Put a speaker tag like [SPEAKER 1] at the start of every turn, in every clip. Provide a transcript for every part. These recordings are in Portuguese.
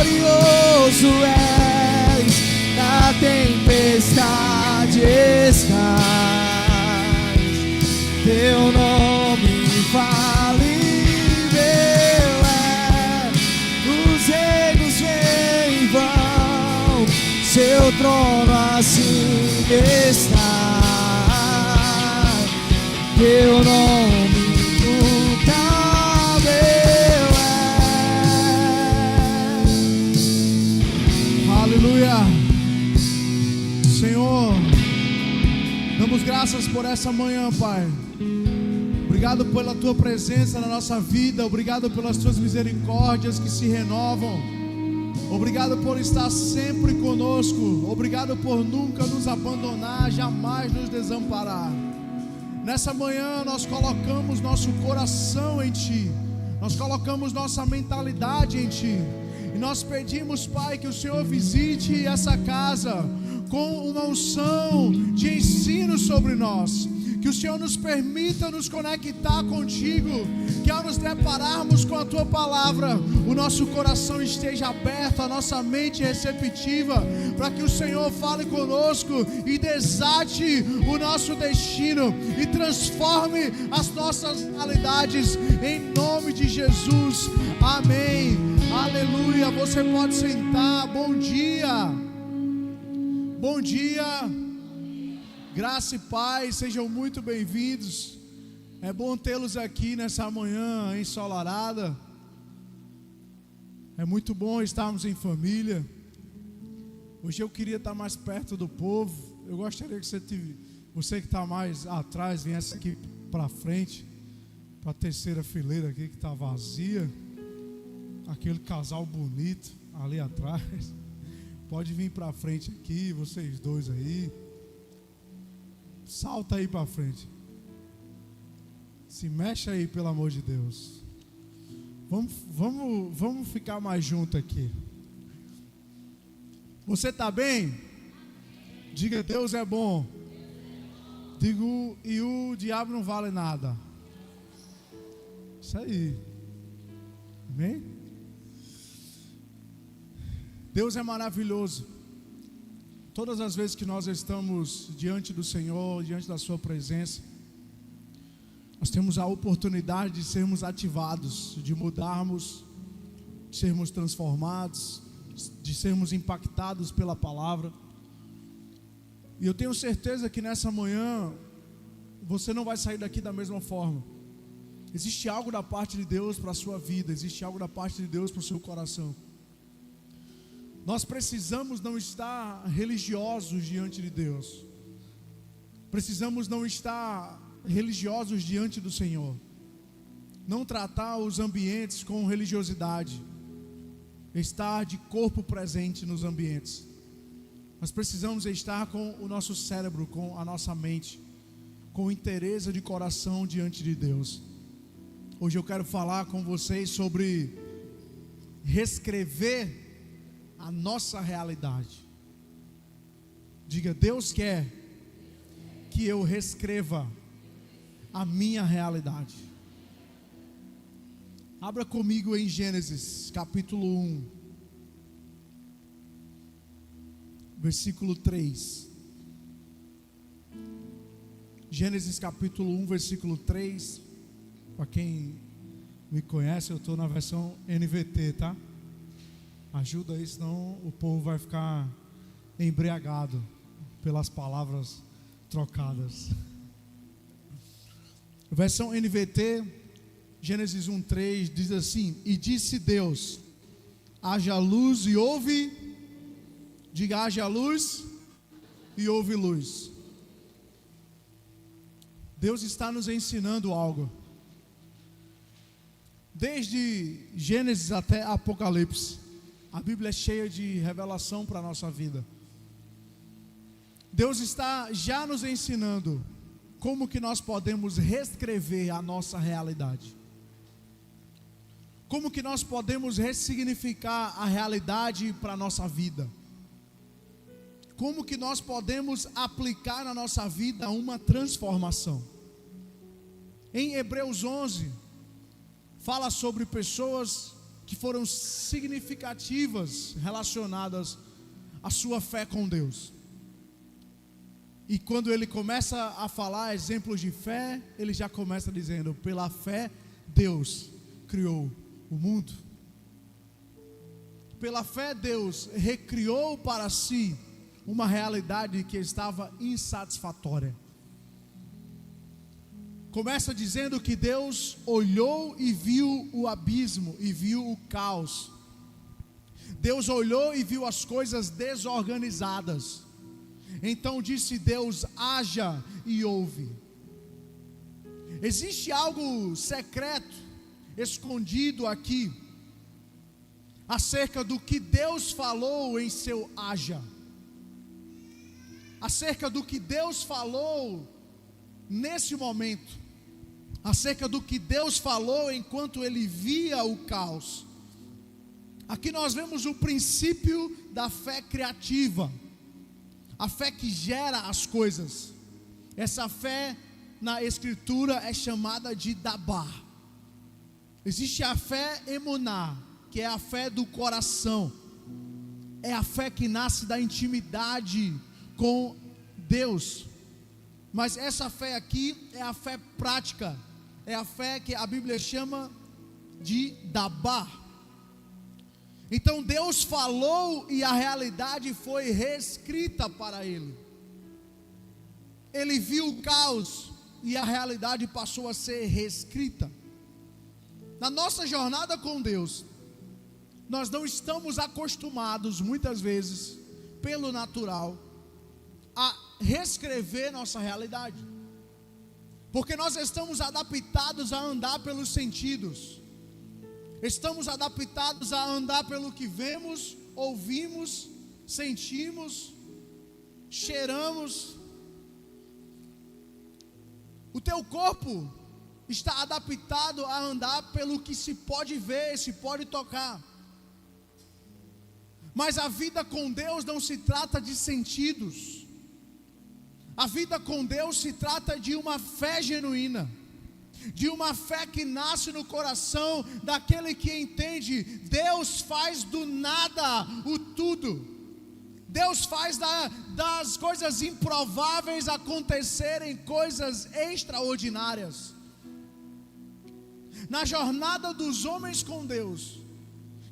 [SPEAKER 1] glorioso és, na tempestade estás, teu nome infalível é, os reinos vêm e vão, seu trono assim está, teu nome imutável é. Aleluia. Senhor, damos graças por essa manhã, Pai. Obrigado pela Tua presença na nossa vida. Obrigado pelas Tuas misericórdias que se renovam. Obrigado por estar sempre conosco. Obrigado por nunca nos abandonar, jamais nos desamparar. Nessa manhã nós colocamos nosso coração em Ti. Nós colocamos nossa mentalidade em Ti. E nós pedimos, Pai, que o Senhor visite essa casa com uma unção de ensino sobre nós. Que o Senhor nos permita nos conectar contigo. Que ao nos depararmos com a Tua palavra, o nosso coração esteja aberto, a nossa mente receptiva, para que o Senhor fale conosco e desate o nosso destino e transforme as nossas realidades, em nome de Jesus. Amém. Aleluia. Você pode sentar. Bom dia. Bom dia. Graça e paz, sejam muito bem-vindos. É bom tê-los aqui nessa manhã ensolarada. É muito bom estarmos em família. Hoje eu queria estar mais perto do povo. Eu gostaria que você que está mais atrás viesse aqui para frente, para a terceira fileira aqui que está vazia. Aquele casal bonito ali atrás. Pode vir para frente aqui, vocês dois aí. Salta aí para frente. Se mexe aí, pelo amor de Deus. Vamos ficar mais junto aqui. Você está bem? Diga, Deus é bom. Digo, e o diabo não vale nada. Isso aí. Amém? Deus é maravilhoso. Todas as vezes que nós estamos diante do Senhor, diante da Sua presença, nós temos a oportunidade de sermos ativados, de mudarmos, de sermos transformados, de sermos impactados pela palavra. E eu tenho certeza que nessa manhã você não vai sair daqui da mesma forma. Existe algo da parte de Deus para a sua vida, existe algo da parte de Deus para o seu coração. Nós precisamos não estar religiosos diante de Deus. Precisamos não estar religiosos diante do Senhor. Não tratar os ambientes com religiosidade. Estar de corpo presente nos ambientes. Nós precisamos estar com o nosso cérebro, com a nossa mente, com interesse de coração diante de Deus. Hoje eu quero falar com vocês sobre reescrever a nossa realidade. Diga, Deus quer que eu reescreva a minha realidade. Abra comigo em Gênesis capítulo 1, versículo 3. Gênesis capítulo 1, versículo 3. Para quem me conhece, eu estou na versão NVT, tá? Ajuda aí, senão o povo vai ficar embriagado pelas palavras trocadas. Versão NVT, Gênesis 1:3 diz assim: e disse Deus, haja luz e houve. Diga, haja luz e houve luz. Deus está nos ensinando algo. Desde Gênesis até Apocalipse, a Bíblia é cheia de revelação para a nossa vida. Deus está já nos ensinando como que nós podemos reescrever a nossa realidade. Como que nós podemos ressignificar a realidade para a nossa vida. Como que nós podemos aplicar na nossa vida uma transformação. Em Hebreus 11, fala sobre pessoas que foram significativas relacionadas à sua fé com Deus. E quando ele começa a falar exemplos de fé, ele já começa dizendo: pela fé Deus criou o mundo. Pela fé Deus recriou para si uma realidade que estava insatisfatória. Começa dizendo que Deus olhou e viu o abismo e viu o caos. Deus olhou e viu as coisas desorganizadas. Então disse Deus: haja, e houve. Existe algo secreto, escondido aqui, acerca do que Deus falou em seu haja, acerca do que Deus falou nesse momento, acerca do que Deus falou enquanto ele via o caos. Aqui nós vemos o princípio da fé criativa, a fé que gera as coisas. Essa fé na Escritura é chamada de Dabá. Existe a fé emuná, que é a fé do coração. É a fé que nasce da intimidade com Deus. Mas essa fé aqui é a fé prática. É a fé que a Bíblia chama de Dabá. Então Deus falou e a realidade foi reescrita para ele. Ele viu o caos e a realidade passou a ser reescrita. Na nossa jornada com Deus, nós não estamos acostumados, muitas vezes, pelo natural, a reescrever nossa realidade. Porque nós estamos adaptados a andar pelos sentidos. Estamos adaptados a andar pelo que vemos, ouvimos, sentimos, cheiramos. O teu corpo está adaptado a andar pelo que se pode ver, se pode tocar. Mas a vida com Deus não se trata de sentidos. A vida com Deus se trata de uma fé genuína, de uma fé que nasce no coração daquele que entende: Deus faz do nada o tudo. Deus faz das coisas improváveis acontecerem coisas extraordinárias. Na jornada dos homens com Deus,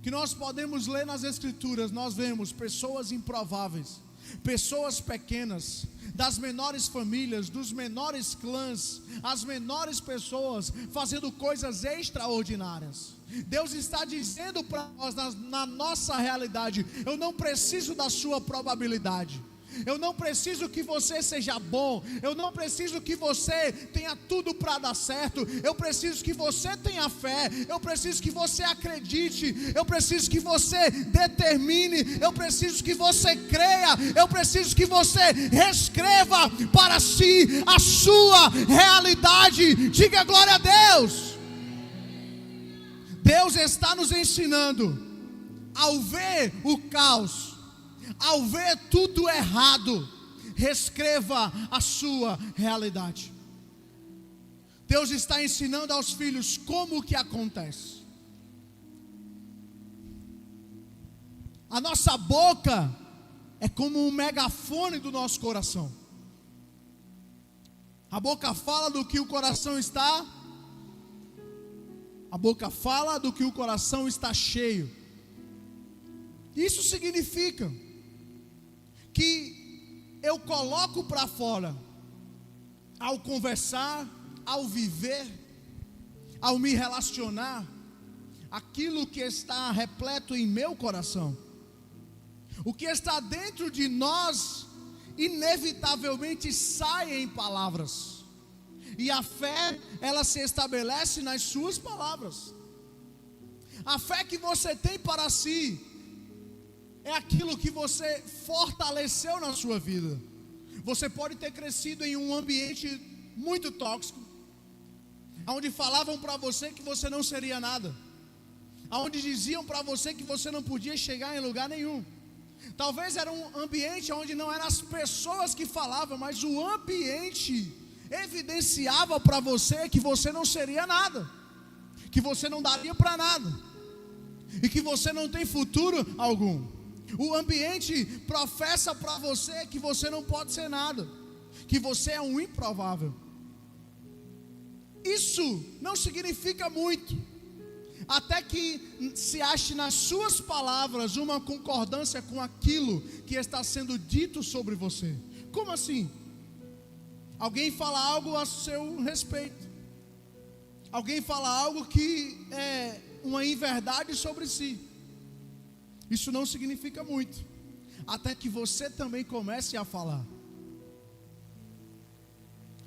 [SPEAKER 1] que nós podemos ler nas Escrituras, nós vemos pessoas improváveis, pessoas pequenas, das menores famílias, dos menores clãs, as menores pessoas fazendo coisas extraordinárias. Deus está dizendo para nós, na nossa realidade: eu não preciso da sua probabilidade. Eu não preciso que você seja bom. Eu não preciso que você tenha tudo para dar certo. Eu preciso que você tenha fé. Eu preciso que você acredite. Eu preciso que você determine. Eu preciso que você creia. Eu preciso que você reescreva para si a sua realidade. Diga glória a Deus. Deus está nos ensinando, ao ver o caos, ao ver tudo errado, reescreva a sua realidade. Deus está ensinando aos filhos como que acontece. A nossa boca é como um megafone do nosso coração. A boca fala do que o coração está. A boca fala do que o coração está cheio. Isso significa que eu coloco para fora, ao conversar, ao viver, ao me relacionar, aquilo que está repleto em meu coração. O que está dentro de nós, inevitavelmente sai em palavras. E a fé, ela se estabelece nas suas palavras. A fé que você tem para si é aquilo que você fortaleceu na sua vida. Você pode ter crescido em um ambiente muito tóxico, onde falavam para você que você não seria nada, onde diziam para você que você não podia chegar em lugar nenhum. Talvez era um ambiente onde não eram as pessoas que falavam, mas o ambiente evidenciava para você que você não seria nada, que você não daria para nada. e que você não tem futuro algum. O ambiente professa para você que você não pode ser nada, que você é um improvável. Isso não significa muito, até que se ache nas suas palavras uma concordância com aquilo que está sendo dito sobre você. Como assim? Alguém fala algo a seu respeito, alguém fala algo que é uma inverdade sobre si. Isso não significa muito, até que você também comece a falar.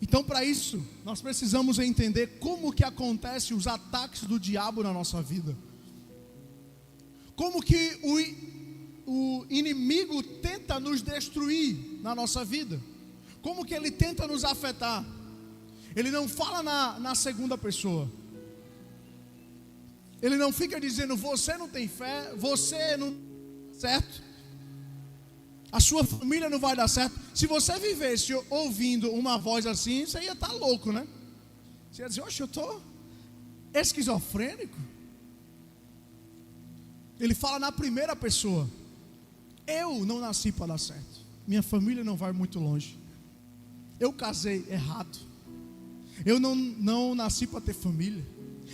[SPEAKER 1] Então, para isso, nós precisamos entender como que acontecem os ataques do diabo na nossa vida. Como que o inimigo tenta nos destruir na nossa vida. Como que ele tenta nos afetar. Ele não fala na segunda pessoa. Ele não fica dizendo, você não tem fé, você não dá certo, a sua família não vai dar certo. Se você vivesse ouvindo uma voz assim, você ia estar louco, né? Você ia dizer, oxe, eu estou esquizofrênico. Ele fala na primeira pessoa. Eu não nasci para dar certo, minha família não vai muito longe, eu casei errado, eu não nasci para ter família,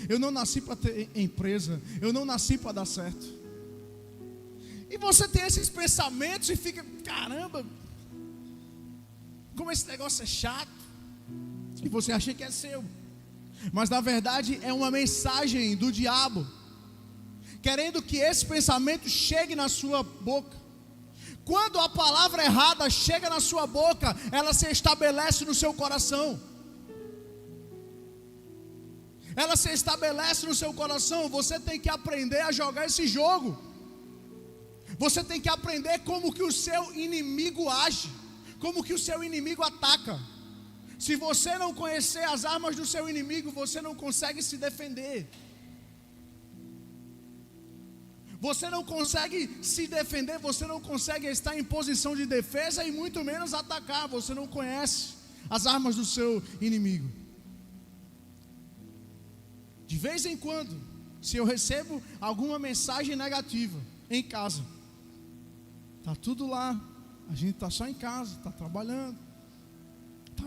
[SPEAKER 1] eu não nasci para ter empresa, eu não nasci para dar certo. E você tem esses pensamentos e fica, caramba, como esse negócio é chato. E você acha que é seu, mas na verdade é uma mensagem do diabo, querendo que esse pensamento chegue na sua boca. Quando a palavra errada chega na sua boca, ela se estabelece no seu coração. Ela se estabelece no seu coração. Você tem que aprender a jogar esse jogo. Você tem que aprender como que o seu inimigo age, como que o seu inimigo ataca. Se você não conhecer as armas do seu inimigo, você não consegue se defender. Você não consegue se defender, você não consegue estar em posição de defesa e muito menos atacar. Você não conhece as armas do seu inimigo. De vez em quando, se eu recebo alguma mensagem negativa em casa, está tudo lá, a gente está só em casa, está trabalhando,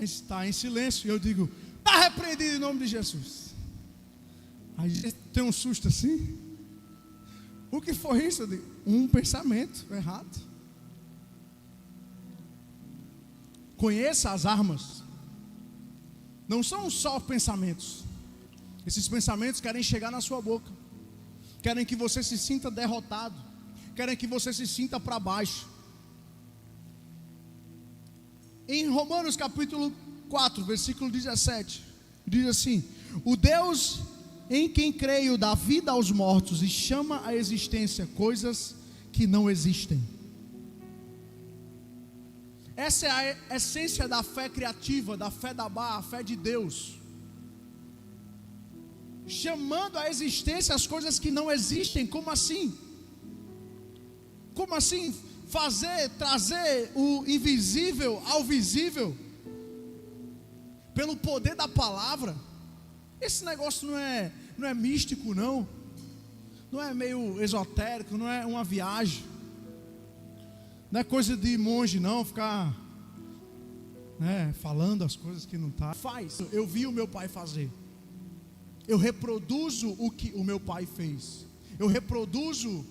[SPEAKER 1] está em silêncio, e eu digo, está repreendido em nome de Jesus. Aí a gente tem um susto assim. O que foi isso? Eu digo, um pensamento errado. Conheça as armas. Não são só pensamentos. Esses pensamentos querem chegar na sua boca, querem que você se sinta derrotado, querem que você se sinta para baixo. Em Romanos capítulo 4, versículo 17, diz assim: o Deus em quem creio dá vida aos mortos e chama à existência coisas que não existem. Essa é a essência da fé criativa, da fé da barra, a fé de Deus, chamando à existência as coisas que não existem. Como assim? Como assim? Trazer o invisível ao visível pelo poder da palavra. Esse negócio não é místico, não é meio esotérico, não é uma viagem, não é coisa de monge, não, ficar falando as coisas que não tá. Faz. Eu vi o meu pai fazer, eu reproduzo o que o meu pai fez, eu reproduzo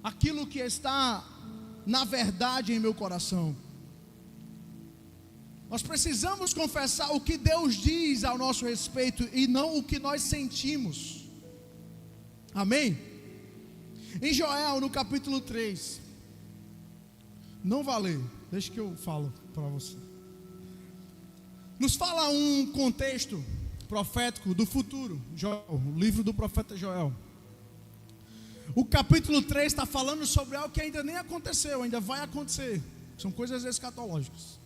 [SPEAKER 1] aquilo que está na verdade em meu coração. Nós precisamos confessar o que Deus diz ao nosso respeito e não o que nós sentimos. Amém? Em Joel, no capítulo 3, não vai ler, deixa que eu falo para você. Nos fala um contexto profético do futuro. Joel, o livro do profeta Joel. O capítulo 3 está falando sobre algo que ainda nem aconteceu, ainda vai acontecer. São coisas escatológicas.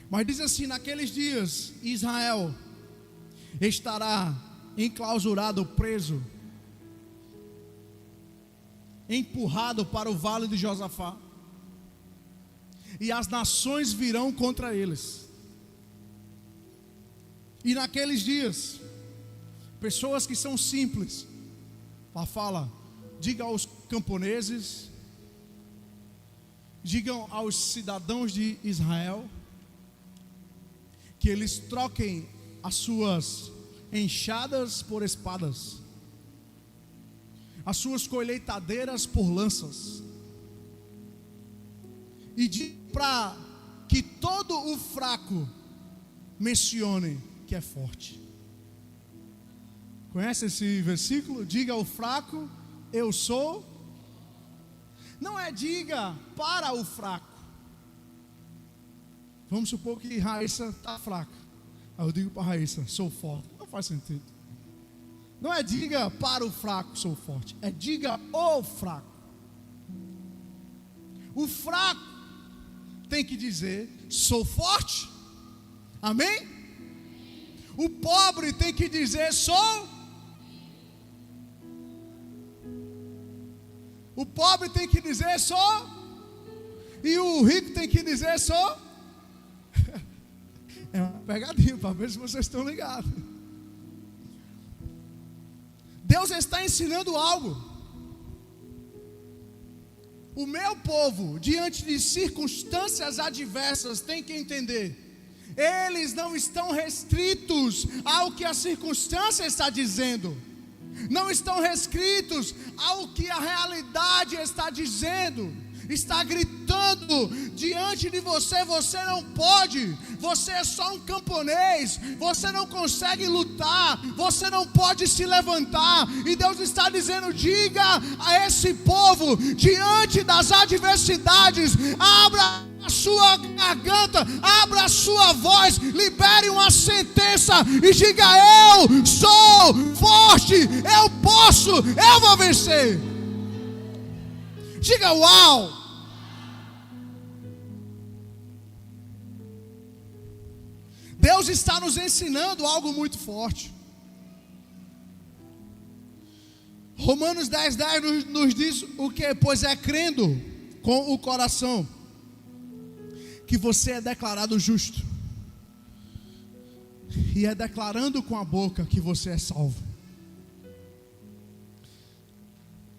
[SPEAKER 1] Mas diz assim: naqueles dias Israel estará enclausurado, preso, empurrado para o vale de Josafá, e as nações virão contra eles. E naqueles dias, pessoas que são simples, lá fala, diga aos camponeses, digam aos cidadãos de Israel, que eles troquem as suas enxadas por espadas, as suas colheitadeiras por lanças, e diga para que todo o fraco mencione que é forte. Conhece esse versículo? Diga ao fraco, eu sou. Não é diga para o fraco. Vamos supor que Raíssa está fraca. Aí eu digo para Raíssa, sou forte. Não faz sentido. Não é diga para o fraco, sou forte. É diga o fraco. O fraco tem que dizer, sou forte. Amém? O pobre tem que dizer, sou. O pobre tem que dizer, sou. E o rico tem que dizer, sou. É uma pegadinha para ver se vocês estão ligados. Deus está ensinando algo. O meu povo, diante de circunstâncias adversas, tem que entender. Eles não estão restritos ao que a circunstância está dizendo. Não estão restritos ao que a realidade está dizendo. Está gritando diante de você, você não pode, você é só um camponês, você não consegue lutar, você não pode se levantar. E Deus está dizendo, diga a esse povo, diante das adversidades, abra a sua garganta, abra a sua voz, libere uma sentença e diga, eu sou forte, eu posso, eu vou vencer. Diga uau. Deus está nos ensinando algo muito forte. Romanos 10:10 nos diz o que? Pois é crendo com o coração que você é declarado justo, e é declarando com a boca que você é salvo.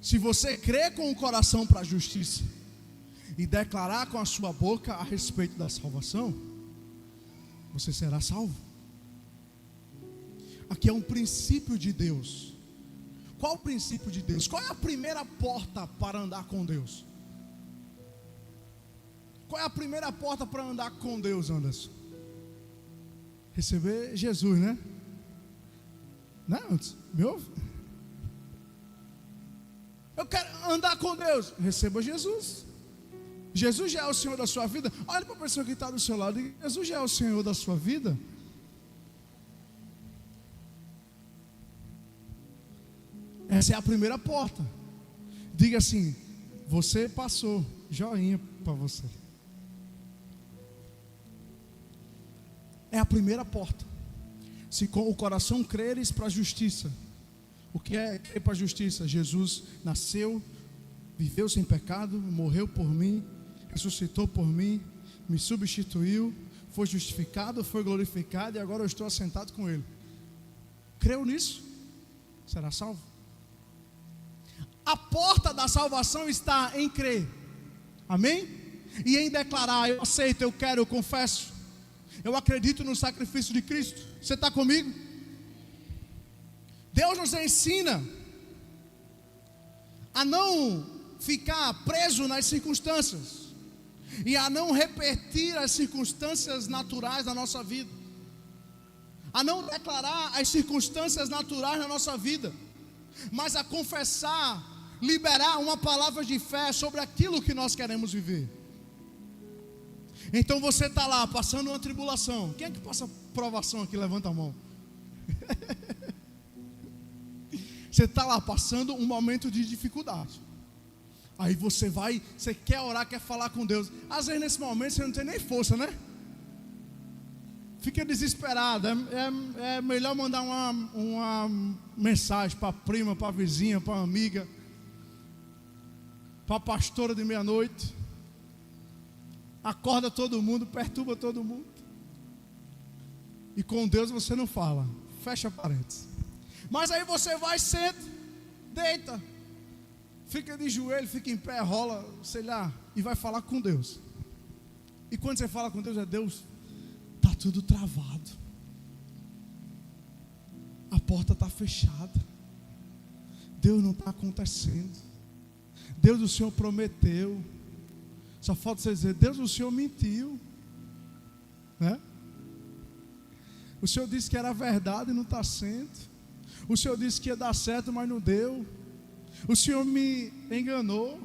[SPEAKER 1] Se você crer com o coração para a justiça e declarar com a sua boca a respeito da salvação, você será salvo. Aqui é um princípio de Deus. Qual o princípio de Deus? Qual é a primeira porta para andar com Deus? Qual é a primeira porta para andar com Deus, Anderson? Receber Jesus, né? Não, me ouve? Eu quero andar com Deus. Receba Jesus. Jesus já é o Senhor da sua vida. Olha para a pessoa que está do seu lado e diga, Jesus já é o Senhor da sua vida. Essa é a primeira porta. Diga assim, você passou. Joinha para você. É a primeira porta. Se com o coração creres para a justiça. O que é crer para a justiça? Jesus nasceu, viveu sem pecado, morreu por mim, ressuscitou por mim, me substituiu, foi justificado, foi glorificado e agora eu estou assentado com Ele. Creu nisso? Será salvo. A porta da salvação está em crer. Amém? E em declarar, eu aceito, eu quero, eu confesso. Eu acredito no sacrifício de Cristo. Você está comigo? Deus nos ensina a não ficar preso nas circunstâncias e a não repetir as circunstâncias naturais da nossa vida, a não declarar as circunstâncias naturais na nossa vida, mas a confessar, liberar uma palavra de fé sobre aquilo que nós queremos viver. Então você está lá passando uma tribulação. Quem é que passa provação aqui? Levanta a mão. Você está lá passando um momento de dificuldade. Aí você quer orar, quer falar com Deus. Às vezes nesse momento você não tem nem força, né? Fica desesperado. É melhor mandar uma mensagem para a prima, para a vizinha, para a amiga, para a pastora de meia-noite. Acorda todo mundo, perturba todo mundo. E com Deus você não fala. Fecha parênteses. Mas aí você vai, senta, deita. fica de joelho, fica em pé, rola, sei lá, e vai falar com Deus. E quando você fala com Deus, Deus, está tudo travado, a porta está fechada, Deus não está acontecendo, Deus, o Senhor prometeu, só falta você dizer, Deus, o Senhor mentiu, né? O Senhor disse que era verdade e não está sendo, o Senhor disse que ia dar certo, mas não deu, o Senhor me enganou.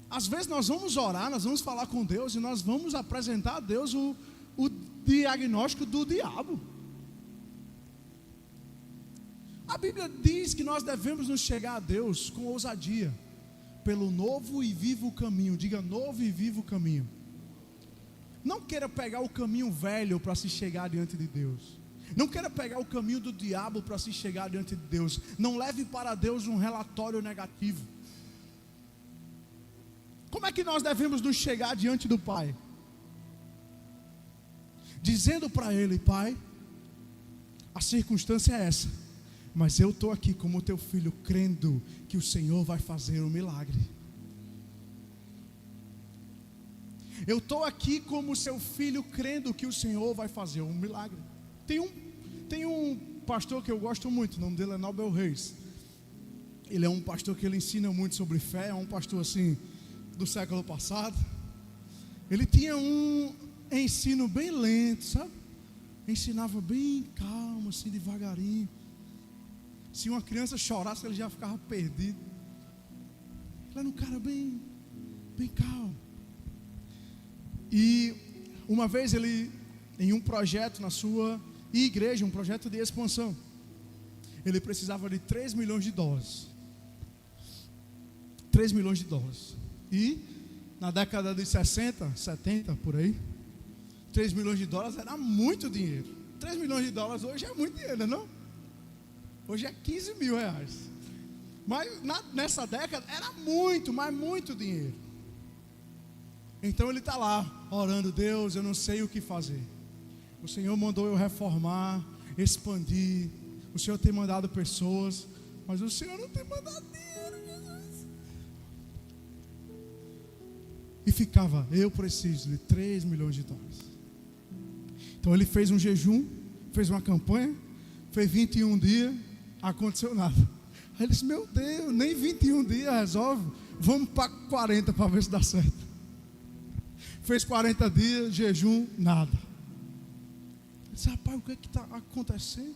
[SPEAKER 1] Às vezes nós vamos orar, nós vamos falar com Deus e nós vamos apresentar a Deus o diagnóstico do diabo. A Bíblia diz que nós devemos nos chegar a Deus com ousadia, pelo novo e vivo caminho. Diga, novo e vivo caminho. Não queira pegar o caminho velho para se chegar diante de Deus. Não queira pegar o caminho do diabo para se chegar diante de Deus. Não leve para Deus um relatório negativo. Como é que nós devemos nos chegar diante do Pai? Dizendo para Ele, Pai, a circunstância é essa, mas eu estou aqui como teu filho, crendo que o Senhor vai fazer um milagre. Eu estou aqui como seu filho, crendo que o Senhor vai fazer um milagre. Tem um pastor que eu gosto muito, o nome dele é Nobel Reis. Ele é um pastor que ele ensina muito sobre fé, é um pastor assim, do século passado. Ele tinha um ensino bem lento, sabe? Ensinava bem calmo, assim, devagarinho. Se uma criança chorasse, ele já ficava perdido. Ele era um cara bem calmo. E uma vez ele, em um projeto na sua igreja, um projeto de expansão, ele precisava de 3 milhões de dólares. 3 milhões de dólares. E na década de 60, 70, por aí, 3 milhões de dólares era muito dinheiro. 3 milhões de dólares hoje é muito dinheiro, não? Hoje é 15 mil reais. Mas nessa década era muito, mas muito dinheiro. Então ele está lá, orando, Deus, eu não sei o que fazer. O Senhor mandou eu reformar, expandir. O Senhor tem mandado pessoas, mas o Senhor não tem mandado dinheiro, Jesus. E ficava, eu preciso de 3 milhões de dólares. Então ele fez um jejum, fez uma campanha, fez 21 dias, aconteceu nada. Aí ele disse, meu Deus, nem 21 dias resolve, vamos para 40 para ver se dá certo. Fez 40 dias, jejum, nada. Ele disse, rapaz, o que é que está acontecendo?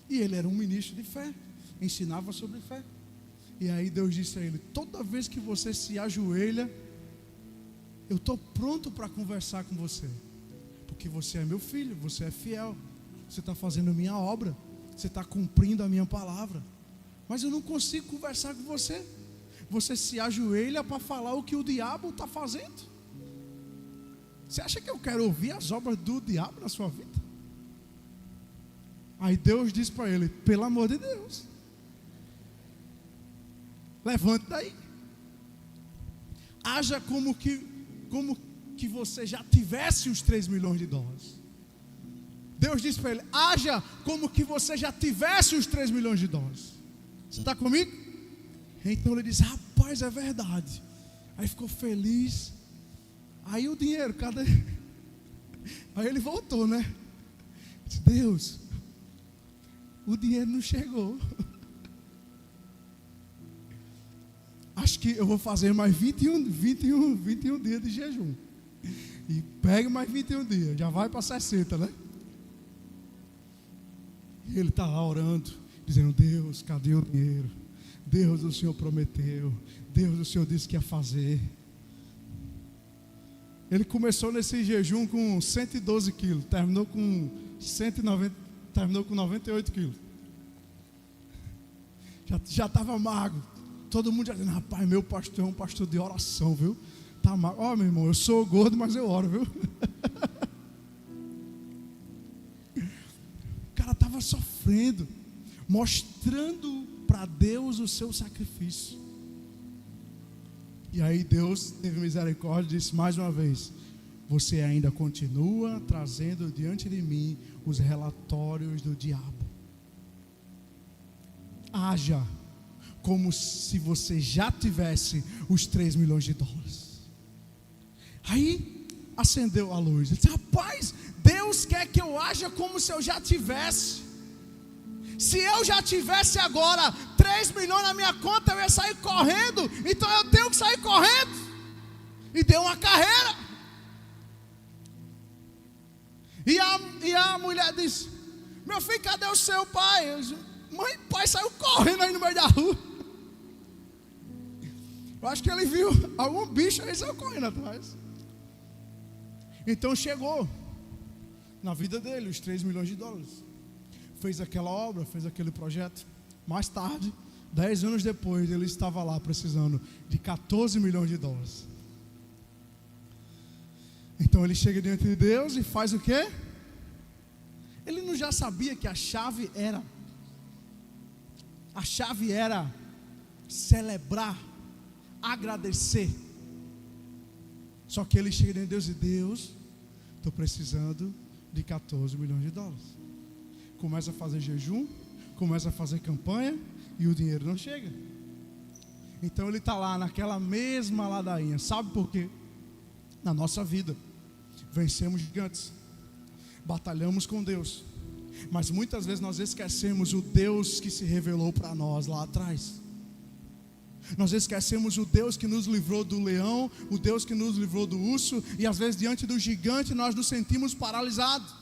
[SPEAKER 1] E ele era um ministro de fé, ensinava sobre fé. E aí Deus disse a ele, toda vez que você se ajoelha, eu estou pronto para conversar com você. Porque você é meu filho, você é fiel, você está fazendo a minha obra, você está cumprindo a minha palavra. Mas eu não consigo conversar com você. Você se ajoelha para falar o que o diabo está fazendo. Você acha que eu quero ouvir as obras do diabo na sua vida? Aí Deus disse para ele, pelo amor de Deus, levante daí. Haja como que você já tivesse os 3 milhões de dólares. Deus disse para ele, haja como que você já tivesse os 3 milhões de dólares. Você está comigo? Então ele disse, rapaz, é verdade. Aí ficou feliz. Aí o dinheiro, cadê? Aí ele voltou, né? Disse, Deus, o dinheiro não chegou. Acho que eu vou fazer mais 21 dias de jejum. E pega mais 21 dias, já vai para 60, né? E ele está lá orando, dizendo, Deus, cadê o dinheiro? Deus, o Senhor prometeu. Deus, o Senhor disse que ia fazer. Ele começou nesse jejum com 112 quilos, terminou com 98 quilos. Já estava magro. Todo mundo já dizendo, rapaz, meu pastor é um pastor de oração, viu? Tá magro. Ó, meu irmão, eu sou gordo, mas eu oro, viu? O cara estava sofrendo, mostrando para Deus o seu sacrifício. E aí Deus teve misericórdia e disse mais uma vez, você ainda continua trazendo diante de mim os relatórios do diabo. Haja como se você já tivesse os 3 milhões de dólares. Aí acendeu a luz. Ele disse: rapaz, Deus quer que eu haja como se eu já tivesse. Se eu já tivesse agora 3 milhões na minha conta, eu ia sair correndo. Então eu tenho que sair correndo. E deu uma carreira. E a mulher disse: meu filho, cadê o seu pai? Eu disse: mãe, pai saiu correndo aí no meio da rua. Eu acho que ele viu algum bicho aí, saiu correndo atrás. Então chegou na vida dele os 3 milhões de dólares. Fez aquela obra, fez aquele projeto. Mais tarde, 10 anos depois, ele estava lá precisando de 14 milhões de dólares. Então ele chega diante de Deus e faz o quê? Ele não já sabia que a chave era celebrar, agradecer. Só que ele chega diante de Deus e: Deus, estou precisando de 14 milhões de dólares. Começa a fazer jejum, começa a fazer campanha e o dinheiro não chega. Então ele está lá naquela mesma ladainha. Sabe por quê? Na nossa vida vencemos gigantes, batalhamos com Deus, mas muitas vezes nós esquecemos o Deus que se revelou para nós lá atrás. Nós esquecemos o Deus que nos livrou do leão, o Deus que nos livrou do urso, e às vezes diante do gigante nós nos sentimos paralisados.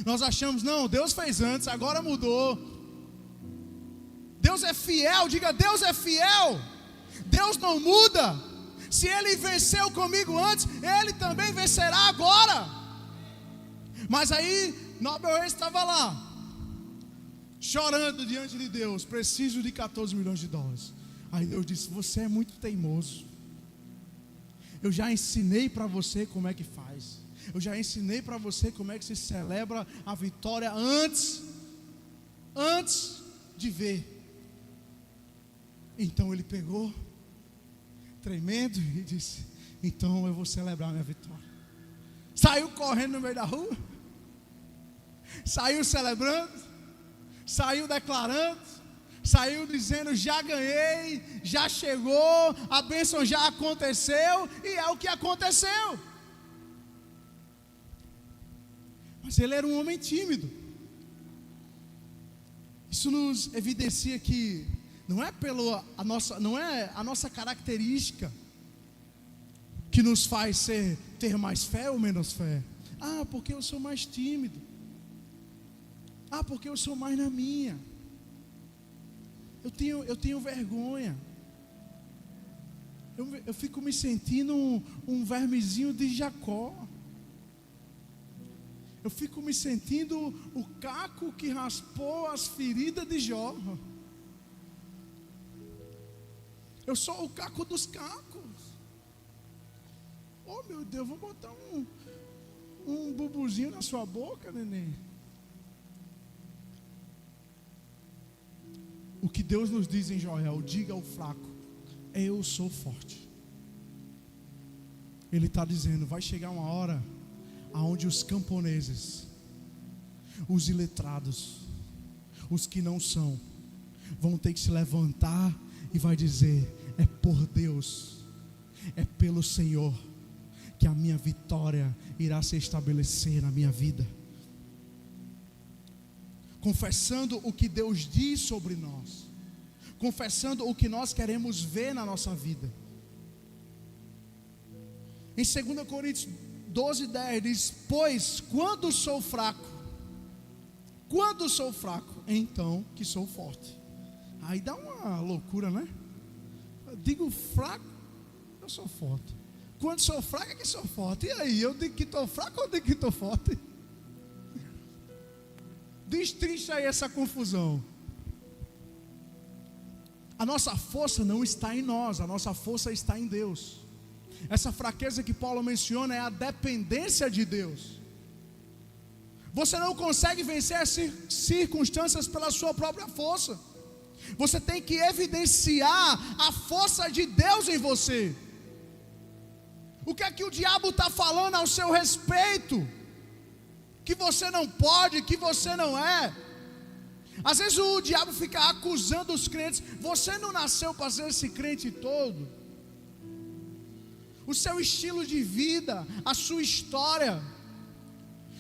[SPEAKER 1] Nós achamos: não, Deus fez antes, agora mudou. Deus é fiel, diga: Deus é fiel. Deus não muda. Se Ele venceu comigo antes, Ele também vencerá agora. Mas aí Nobel Reis estava lá, chorando diante de Deus: preciso de 14 milhões de dólares. Aí Deus disse: você é muito teimoso. Eu já ensinei para você como é que faz. Eu já ensinei para você como é que se celebra a vitória antes de ver. Então ele pegou, tremendo, e disse: então eu vou celebrar minha vitória. Saiu correndo no meio da rua, saiu celebrando, saiu declarando, saiu dizendo: já ganhei, já chegou, a bênção já aconteceu, e é o que aconteceu. Mas ele era um homem tímido. Isso nos evidencia que não é a nossa característica que nos faz ter mais fé ou menos fé. Ah, porque eu sou mais tímido. Ah, porque eu sou mais na minha. Eu tenho vergonha. Eu fico me sentindo um vermezinho de Jacó. Eu fico me sentindo o caco que raspou as feridas de Jó. Eu sou o caco dos cacos. Oh meu Deus, vou botar um bubuzinho na sua boca, neném. O que Deus nos diz em Joel: diga ao fraco, eu sou forte. Ele está dizendo: vai chegar uma hora aonde os camponeses, os iletrados, os que não são, vão ter que se levantar e vai dizer: é por Deus, é pelo Senhor que a minha vitória irá se estabelecer na minha vida. Confessando o que Deus diz sobre nós, confessando o que nós queremos ver na nossa vida. Em 2 Coríntios 12:10 diz: pois quando sou fraco, então que sou forte. Aí dá uma loucura, né? Eu digo fraco, eu sou forte. Quando sou fraco é que sou forte. E aí, eu digo que estou fraco ou eu digo que estou forte? Destrincha aí essa confusão. A nossa força não está em nós, a nossa força está em Deus. Essa fraqueza que Paulo menciona é a dependência de Deus. Você não consegue vencer as circunstâncias pela sua própria força. Você tem que evidenciar a força de Deus em você. O que é que o diabo está falando ao seu respeito? Que você não pode, que você não é. Às vezes o diabo fica acusando os crentes. Você não nasceu para ser esse crente todo. O seu estilo de vida, a sua história,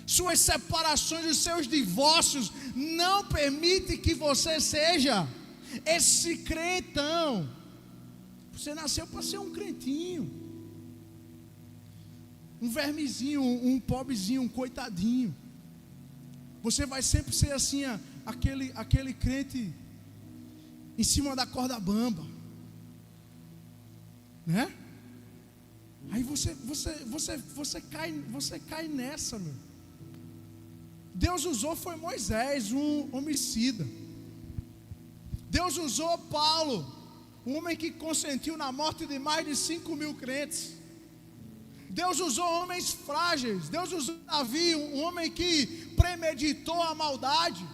[SPEAKER 1] suas separações, os seus divórcios, não permite que você seja esse crentão. Você nasceu para ser um crentinho, um vermezinho, um pobrezinho, um coitadinho. Você vai sempre ser assim, aquele crente em cima da corda bamba, né? Aí você cai nessa, meu. Deus usou foi Moisés, um homicida. Deus usou Paulo, um homem que consentiu na morte de mais de 5.000 crentes. Deus usou homens frágeis. Deus usou Davi, um homem que premeditou a maldade.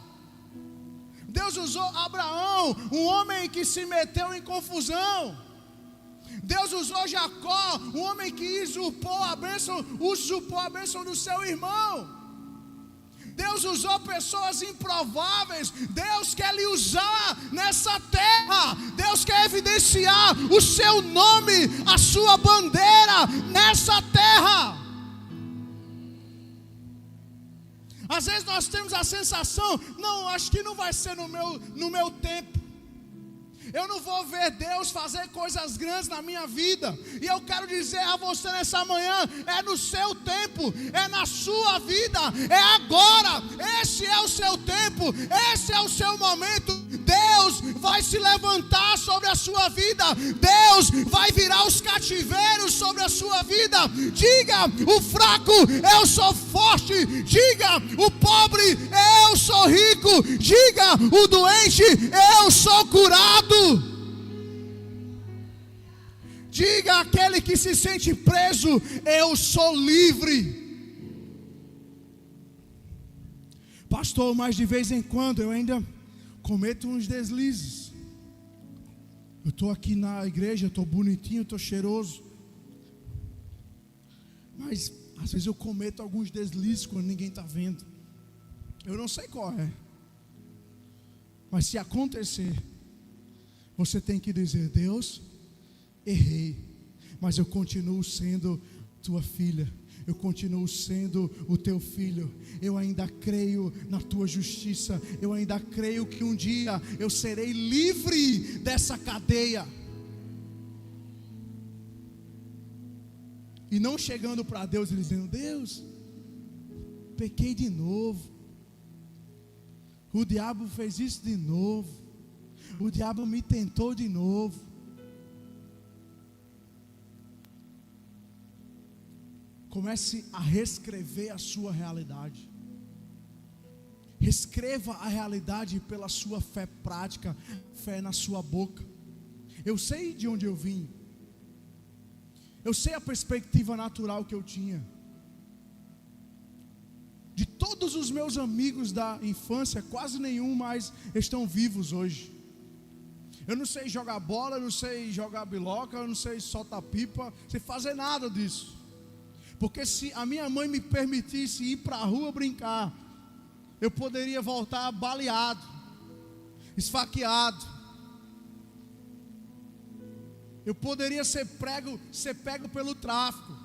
[SPEAKER 1] Deus usou Abraão, um homem que se meteu em confusão. Deus usou Jacó, um homem que usurpou a bênção do seu irmão. Deus usou pessoas improváveis. Deus quer lhe usar nessa terra. Deus quer evidenciar o seu nome, a sua bandeira nessa terra. Às vezes nós temos a sensação: não, acho que não vai ser no meu tempo. Eu não vou ver Deus fazer coisas grandes na minha vida. E eu quero dizer a você nessa manhã: é no seu tempo, é na sua vida, é agora. Esse é o seu tempo, esse é o seu momento. Deus vai se levantar sobre a sua vida. Deus vai virar os cativeiros sobre a sua vida. Diga o fraco: eu sou forte. Diga o pobre: eu sou rico. Diga o doente: eu sou curado. Diga àquele que se sente preso: eu sou livre. Pastor, mas de vez em quando eu ainda cometo uns deslizes. Eu estou aqui na igreja, estou bonitinho, estou cheiroso, mas às vezes eu cometo alguns deslizes quando ninguém está vendo. Eu não sei qual é, mas se acontecer, você tem que dizer: Deus, errei, mas eu continuo sendo tua filha. Eu continuo sendo o teu filho. Eu ainda creio na tua justiça. Eu ainda creio que um dia eu serei livre dessa cadeia. E não chegando para Deus e dizendo: Deus, pequei de novo. O diabo fez isso de novo. O diabo me tentou de novo. Comece a reescrever a sua realidade. Reescreva a realidade pela sua fé prática, fé na sua boca. Eu sei de onde eu vim. Eu sei a perspectiva natural que eu tinha. De todos os meus amigos da infância, quase nenhum mais estão vivos hoje. Eu não sei jogar bola, eu não sei jogar biloca, eu não sei soltar pipa, não sei fazer nada disso. Porque se a minha mãe me permitisse ir para a rua brincar, eu poderia voltar baleado, esfaqueado. Eu poderia ser pego pelo tráfico.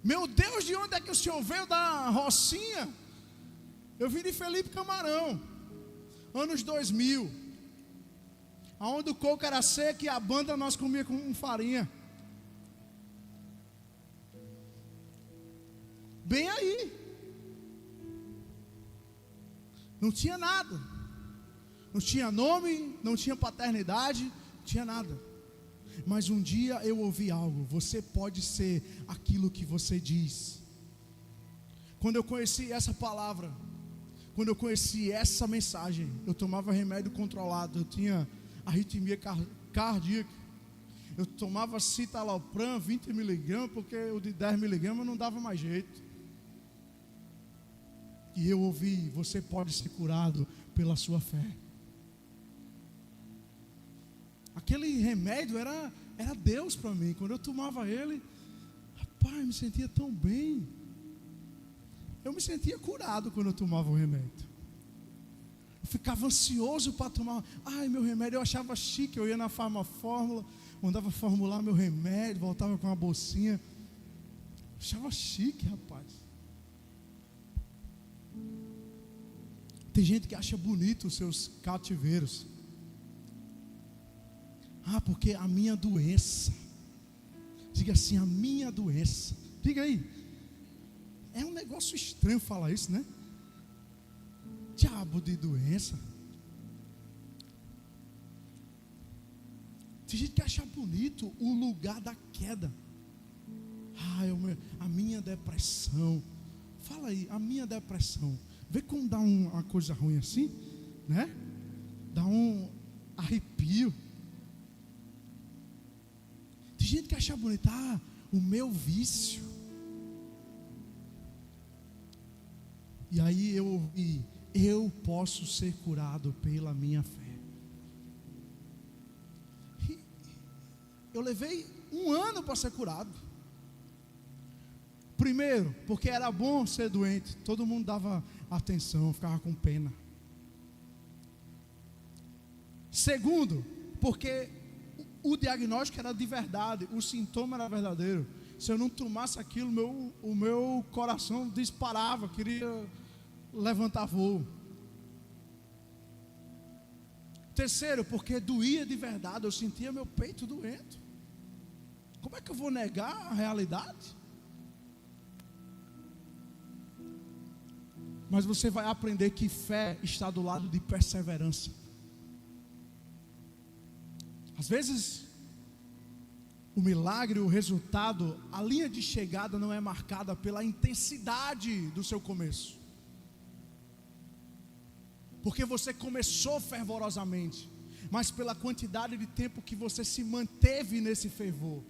[SPEAKER 1] Meu Deus, de onde é que o senhor veio? Da Rocinha? Eu vim de Felipe Camarão, anos 2000, aonde o coco era seco e a banda nós comia com farinha. Bem aí. Não tinha nada. Não tinha nome, não tinha paternidade, não tinha nada. Mas um dia eu ouvi algo: você pode ser aquilo que você diz. Quando eu conheci essa palavra, quando eu conheci essa mensagem, eu tomava remédio controlado, eu tinha arritmia cardíaca. Eu tomava citalopram 20 mg, porque o de 10 mg não dava mais jeito. E eu ouvi: você pode ser curado pela sua fé. Aquele remédio era Deus para mim. Quando eu tomava ele, rapaz, eu me sentia tão bem. Eu me sentia curado quando eu tomava o remédio. Eu ficava ansioso para tomar. Ai, meu remédio, eu achava chique. Eu ia na Farmafórmula, mandava formular meu remédio, voltava com uma bolsinha. Eu achava chique, rapaz. Tem gente que acha bonito os seus cativeiros. Ah, porque a minha doença. Diga assim, a minha doença. Diga aí. É um negócio estranho falar isso, né? Diabo de doença. Tem gente que acha bonito o lugar da queda. Ah, a minha depressão. Fala aí, a minha depressão. Vê como dá uma coisa ruim assim, né? Dá um arrepio. Tem gente que acha bonito, o meu vício. E aí eu ouvi, eu posso ser curado pela minha fé. E eu levei 1 ano para ser curado. Primeiro, porque era bom ser doente, todo mundo dava atenção, ficava com pena. Segundo, porque o diagnóstico era de verdade, o sintoma era verdadeiro. Se eu não tomasse aquilo, o meu coração disparava, queria levantar voo. Terceiro, porque doía de verdade, eu sentia meu peito doendo. Como é que eu vou negar a realidade? Mas você vai aprender que fé está do lado de perseverança. Às vezes, o milagre, o resultado, a linha de chegada não é marcada pela intensidade do seu começo. Porque você começou fervorosamente, mas pela quantidade de tempo que você se manteve nesse fervor,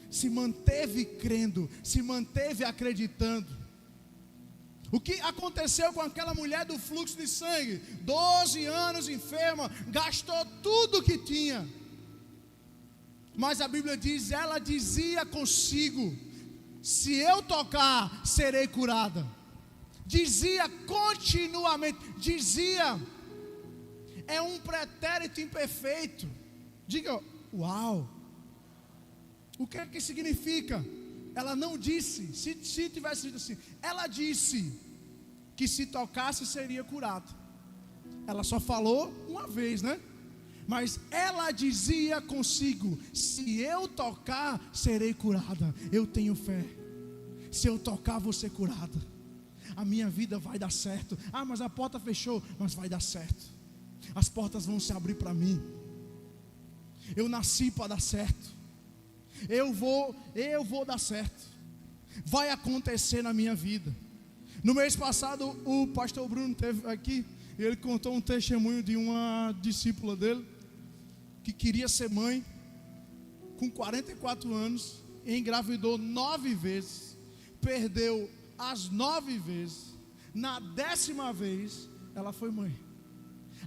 [SPEAKER 1] se manteve crendo, se manteve acreditando. O que aconteceu com aquela mulher do fluxo de sangue? 12 anos enferma, gastou tudo que tinha. Mas a Bíblia diz, ela dizia consigo, se eu tocar, serei curada. Dizia continuamente, dizia, é um pretérito imperfeito. Diga, uau. O que é que significa? Ela não disse, se tivesse dito assim, ela disse que se tocasse seria curado. Ela só falou uma vez, né? Mas ela dizia consigo, se eu tocar, serei curada. Eu tenho fé. Se eu tocar, vou ser curada. A minha vida vai dar certo. Mas a porta fechou, mas vai dar certo. As portas vão se abrir para mim. Eu nasci para dar certo. Eu vou dar certo. Vai acontecer na minha vida. No mês passado, o pastor Bruno esteve aqui e ele contou um testemunho de uma discípula dele que queria ser mãe com 44 anos, engravidou 9 vezes, perdeu as 9 vezes, na 10ª vez ela foi mãe.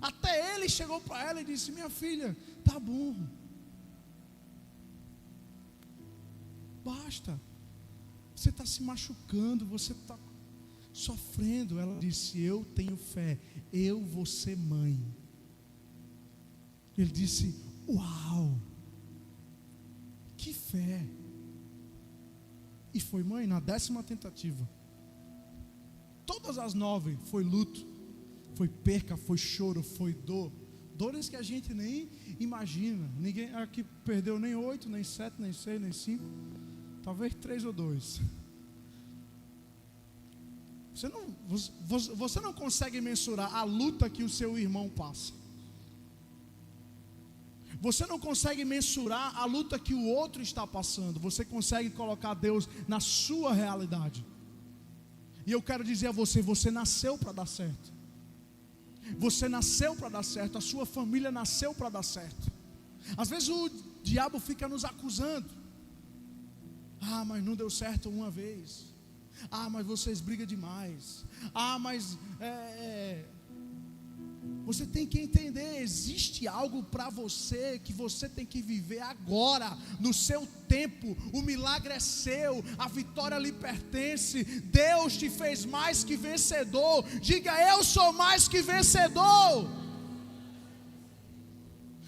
[SPEAKER 1] Até ele chegou para ela e disse, minha filha, tá bom, basta, você está se machucando, você está sofrendo. Ela disse, eu tenho fé, eu vou ser mãe. Ele disse, uau, que fé. E foi mãe na 10ª tentativa. Todas as 9 foi luto, foi perca, foi choro, foi dor. Dores que a gente nem imagina. Ninguém aqui perdeu nem 8, nem 7, nem 6, nem 5. Talvez 3 ou 2. Você não consegue mensurar a luta que o seu irmão passa. Você não consegue mensurar a luta que o outro está passando. Você consegue colocar Deus na sua realidade. E eu quero dizer a você, você nasceu para dar certo. Você nasceu para dar certo. A sua família nasceu para dar certo. Às vezes o diabo fica nos acusando. Mas não deu certo uma vez. Mas vocês brigam demais. Mas Você tem que entender, existe algo para você que você tem que viver agora, no seu tempo. O milagre é seu, a vitória lhe pertence. Deus te fez mais que vencedor. Diga: eu sou mais que vencedor.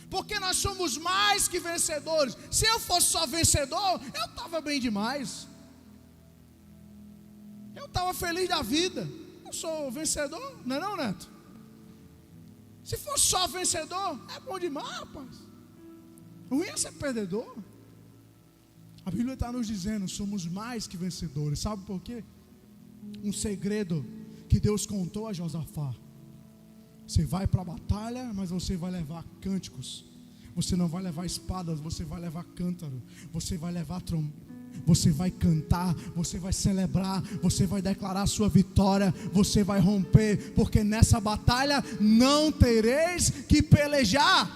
[SPEAKER 1] Porque nós somos mais que vencedores. Se eu fosse só vencedor, eu estava bem demais. Eu estava feliz da vida. Eu sou vencedor, não é não, Neto? Se for só vencedor, é bom demais, rapaz. O ruim é ser perdedor. A Bíblia está nos dizendo, somos mais que vencedores. Sabe por quê? Um segredo que Deus contou a Josafá. Você vai para a batalha, mas você vai levar cânticos. Você não vai levar espadas, você vai levar cântaro. Você vai levar trombeta. Você vai cantar, você vai celebrar, você vai declarar sua vitória, você vai romper, porque nessa batalha não tereis que pelejar.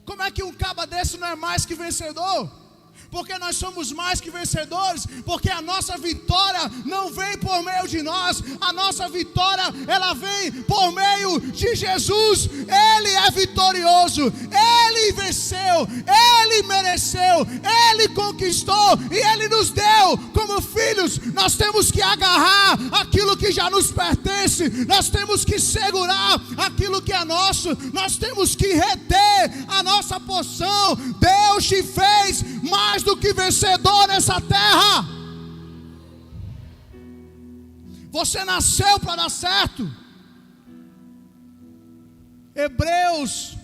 [SPEAKER 1] Como é que um caba desse não é mais que vencedor? Porque nós somos mais que vencedores, porque a nossa vitória não vem por meio de nós, a nossa vitória, ela vem por meio de Jesus. Ele é vitorioso, Ele venceu, Ele mereceu, Ele conquistou e Ele nos deu. Como filhos, nós temos que agarrar aquilo que já nos pertence, nós temos que segurar aquilo que é nosso, nós temos que reter a nossa porção. Deus te fez mais do que vencedor nessa terra. Você nasceu para dar certo. Hebreus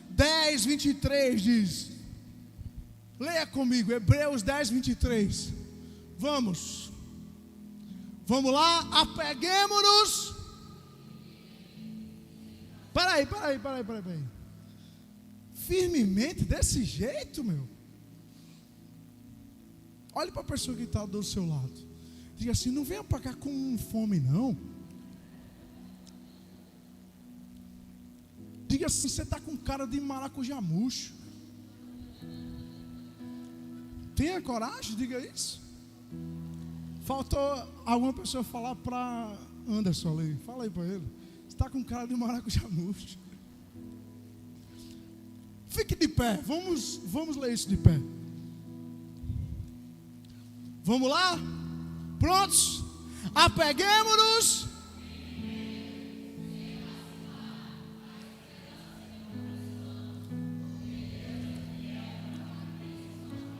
[SPEAKER 1] 10, 23 diz, leia comigo, Hebreus 10, 23. Vamos lá, apeguemos-nos. Peraí. Firmemente desse jeito, meu. Olhe para a pessoa que está do seu lado. Diga assim: não venha para cá com fome, não. Diga assim: você está com cara de maracujá murcho. Tenha coragem, diga isso. Faltou alguma pessoa falar para Anderson ali. Fala aí para ele. Você está com cara de maracujá murcho. Fique de pé. Vamos ler isso de pé. Vamos lá? Prontos? Apeguemos-nos.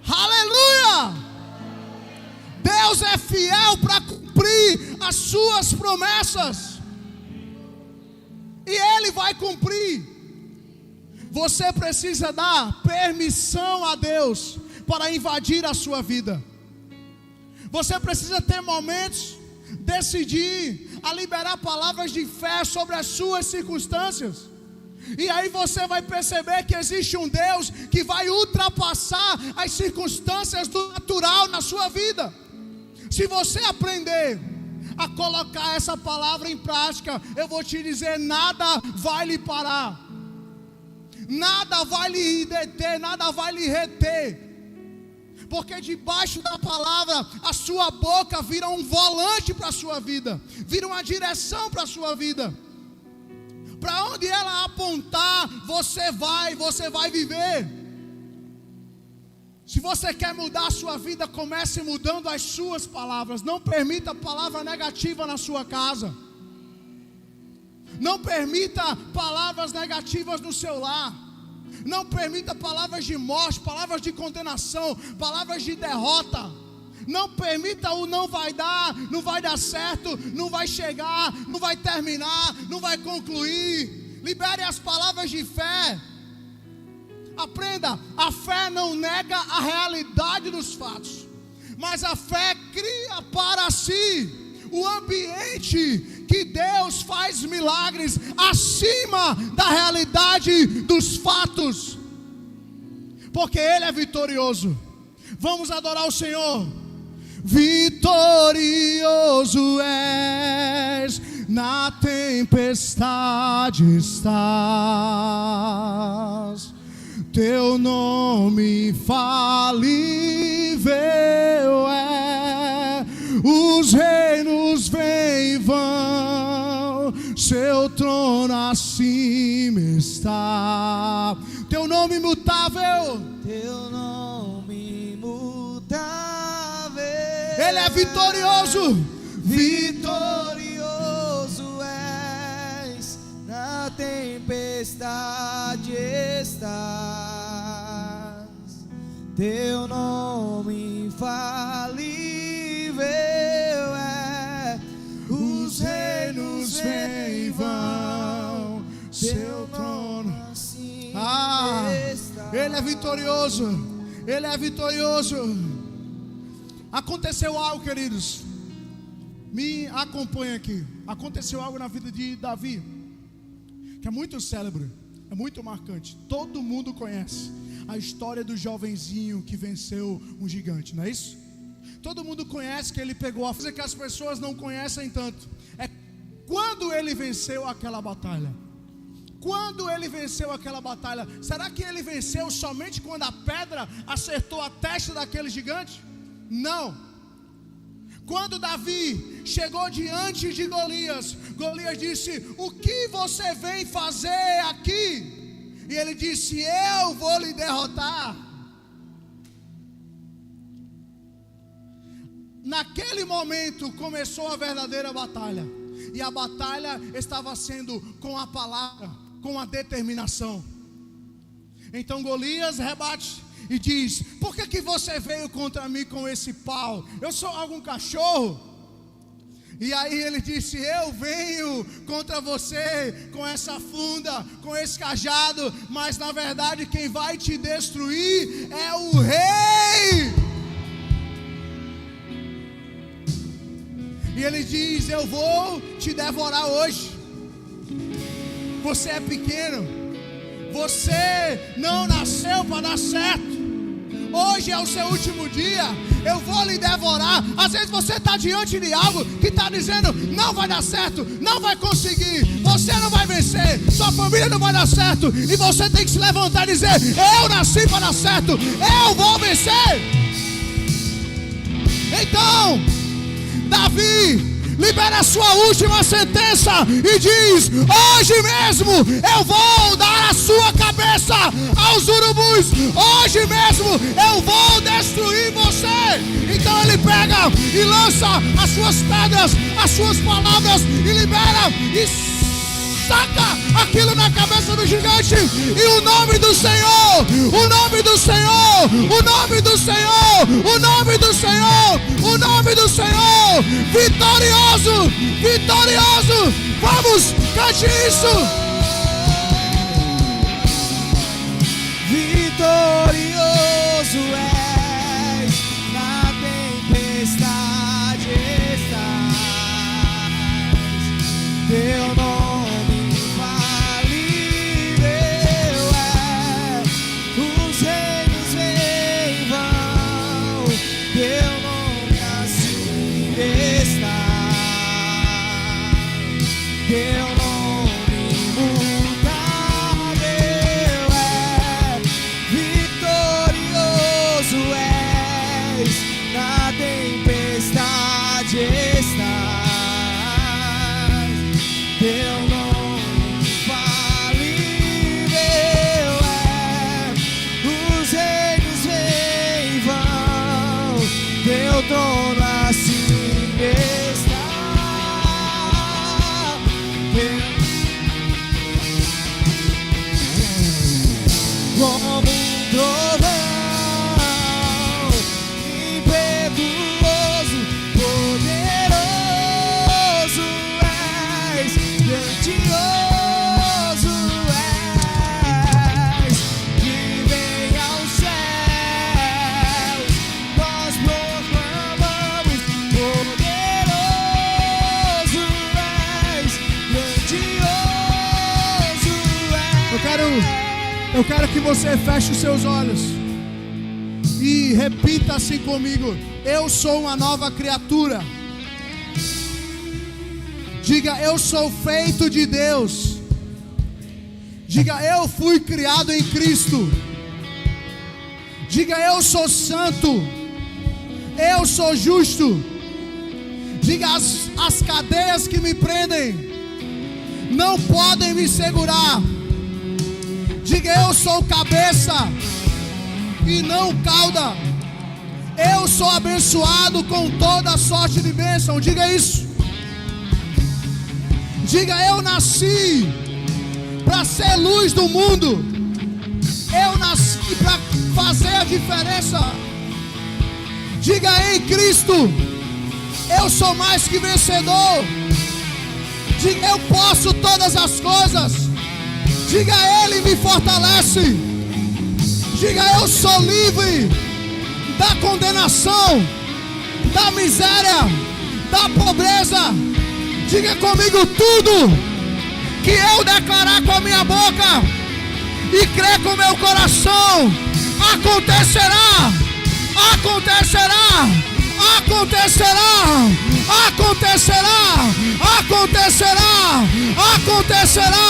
[SPEAKER 1] Aleluia! Deus é fiel para cumprir as suas promessas. E Ele vai cumprir. Você precisa dar permissão a Deus para invadir a sua vida. Você precisa ter momentos, decidir a liberar palavras de fé sobre as suas circunstâncias. E aí você vai perceber que existe um Deus que vai ultrapassar as circunstâncias do natural na sua vida. Se você aprender a colocar essa palavra em prática, eu vou te dizer, nada vai lhe parar. Nada vai lhe deter, nada vai lhe reter. Porque debaixo da palavra, a sua boca vira um volante para a sua vida, vira uma direção para a sua vida. Para onde ela apontar, você vai viver. Se você quer mudar a sua vida, comece mudando as suas palavras. Não permita palavra negativa na sua casa. Não permita palavras negativas no seu lar. Não permita palavras de morte, palavras de condenação, palavras de derrota. Não permita o não vai dar certo, não vai chegar, não vai terminar, não vai concluir. Libere as palavras de fé. Aprenda, a fé não nega a realidade dos fatos, mas a fé cria para si o ambiente que Deus faz milagres acima da realidade dos fatos, porque Ele é vitorioso. Vamos adorar o Senhor. Vitorioso és, na tempestade estás, teu nome infalível é, os reinos vêm e vão, seu trono trono acima está. Teu nome imutável.
[SPEAKER 2] Teu nome imutável.
[SPEAKER 1] Ele é vitorioso.
[SPEAKER 2] Vitorioso és, na tempestade estás. Teu nome infalível é. Os reinos vêm e vão, seu trono acima está.
[SPEAKER 1] Ele é vitorioso. Ele é vitorioso. Aconteceu algo, queridos. Me acompanha aqui. Aconteceu algo na vida de Davi que é muito célebre, é muito marcante. Todo mundo conhece a história do jovenzinho que venceu um gigante, não é isso? Todo mundo conhece que ele pegou a coisa que as pessoas não conhecem tanto. É quando ele venceu aquela batalha. Quando ele venceu aquela batalha, será que ele venceu somente quando a pedra acertou a testa daquele gigante? Não. Quando Davi chegou diante de Golias, Golias disse: o que você vem fazer aqui? E ele disse: eu vou lhe derrotar. Naquele momento começou a verdadeira batalha. E a batalha estava sendo com a palavra, com a determinação. Então Golias rebate e diz: por que você veio contra mim com esse pau? Eu sou algum cachorro? E aí ele disse: eu venho contra você com essa funda, com esse cajado, mas na verdade quem vai te destruir é o rei. E ele diz: eu vou te devorar hoje. Você é pequeno, você não nasceu para dar certo. Hoje é o seu último dia. Eu vou lhe devorar. Às vezes você está diante de algo que está dizendo: não vai dar certo, não vai conseguir, você não vai vencer, sua família não vai dar certo. E você tem que se levantar e dizer: eu nasci para dar certo, eu vou vencer. Então Davi libera a sua última sentença e diz: hoje mesmo eu vou dar a sua cabeça aos urubus. Hoje mesmo eu vou destruir você. Então ele pega e lança as suas pedras, as suas palavras, e libera e saca aquilo na cabeça do gigante. E o nome do Senhor, o nome do Senhor, o nome do Senhor, o nome do Senhor, o nome do Senhor, vitorioso, vitorioso. Vamos, cante isso.
[SPEAKER 2] Vitorioso és, na tempestade estás. Teu nome infalível é. Os reinos vêm e vão, teu nome acima está. Teu nome imutável é. Vitorioso és, na tempestade estás. Teu nome infalível é. Os reinos vêm e vão, teu trono acima está. Como um trovão, impetuoso, poderoso és, grandioso és, que vem aos céus, nós proclamamos: poderoso és, grandioso és.
[SPEAKER 1] Eu quero que você feche os seus olhos e repita assim comigo: eu sou uma nova criatura. Diga: eu sou feito de Deus. Diga: eu fui criado em Cristo. Diga: eu sou santo. Eu sou justo. Diga: as cadeias que me prendem não podem me segurar. Diga: eu sou cabeça e não cauda. Eu sou abençoado com toda sorte de bênção. Diga isso. Diga: eu nasci para ser luz do mundo. Eu nasci para fazer a diferença. Diga: em Cristo eu sou mais que vencedor. Diga: eu posso todas as coisas. Diga: Ele me fortalece. Diga: eu sou livre da condenação, da miséria, da pobreza. Diga comigo: tudo que eu declarar com a minha boca e crer com o meu coração, acontecerá, acontecerá, acontecerá, acontecerá, acontecerá, acontecerá.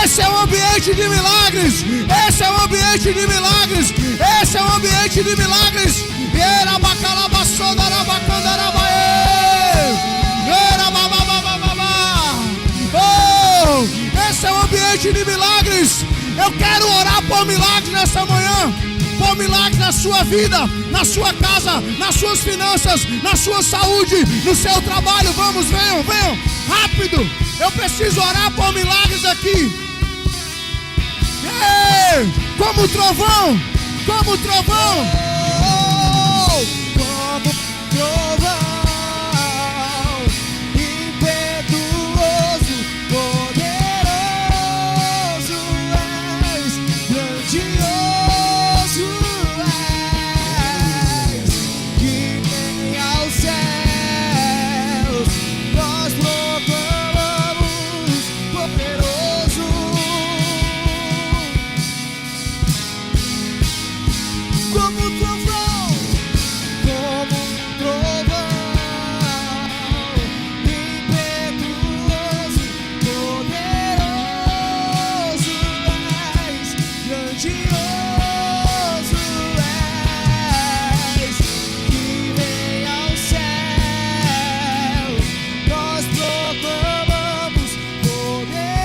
[SPEAKER 1] Esse é o ambiente de milagres. Esse é o ambiente de milagres. Esse é o ambiente de milagres. Oh, esse é o ambiente de milagres. Eu quero orar por milagres nessa manhã. Por milagres na sua vida, na sua casa, nas suas finanças, na sua saúde, no seu trabalho. Vamos, venham, venham, rápido. Eu preciso orar por milagres aqui. Ei, como trovão, como trovão.
[SPEAKER 2] Como trovão, impetuoso, poderoso és, grandioso és, que vem aos céus, nós proclamamos poderoso. Como trovão, como trovão, impetuoso, poderoso és, grandioso és, que vem aos céus, nós proclamamos poderoso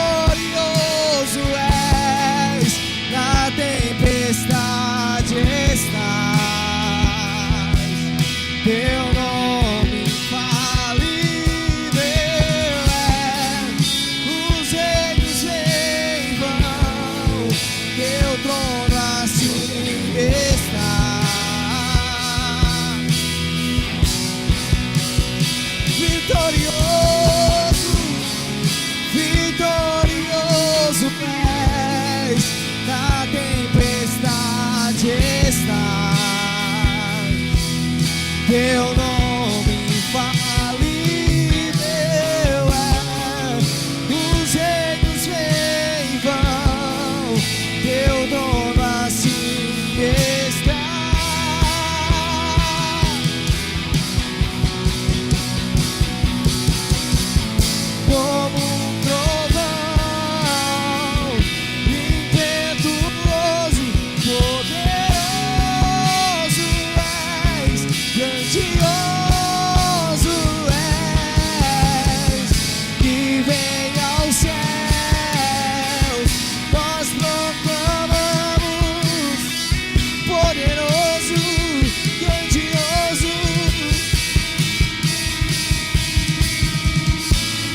[SPEAKER 2] vitorioso és, na tempestade estás, teu nome infalível é, os reinos em vão, teu trono assim está. Vitorioso, vitorioso és, na tempestade estás, teu nome infalível é, os reinos em vão, teu trono assim está. Como trovão, impetuoso, poderoso és, grandioso és, que vem aos céus, nós proclamamos poderoso, grandioso.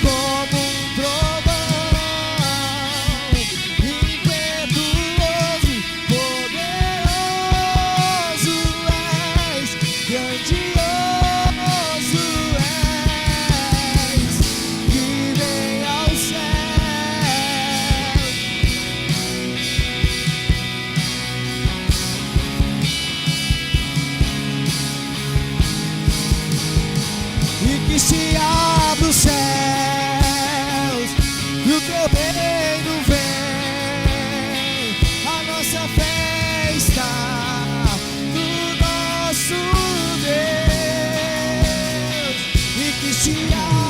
[SPEAKER 2] Como trovão, impetuoso, poderoso és, grandioso és, que vem aos céus. E que se abra os céus, e o teu reino vem, a nossa fé está no nosso Deus. E que se abra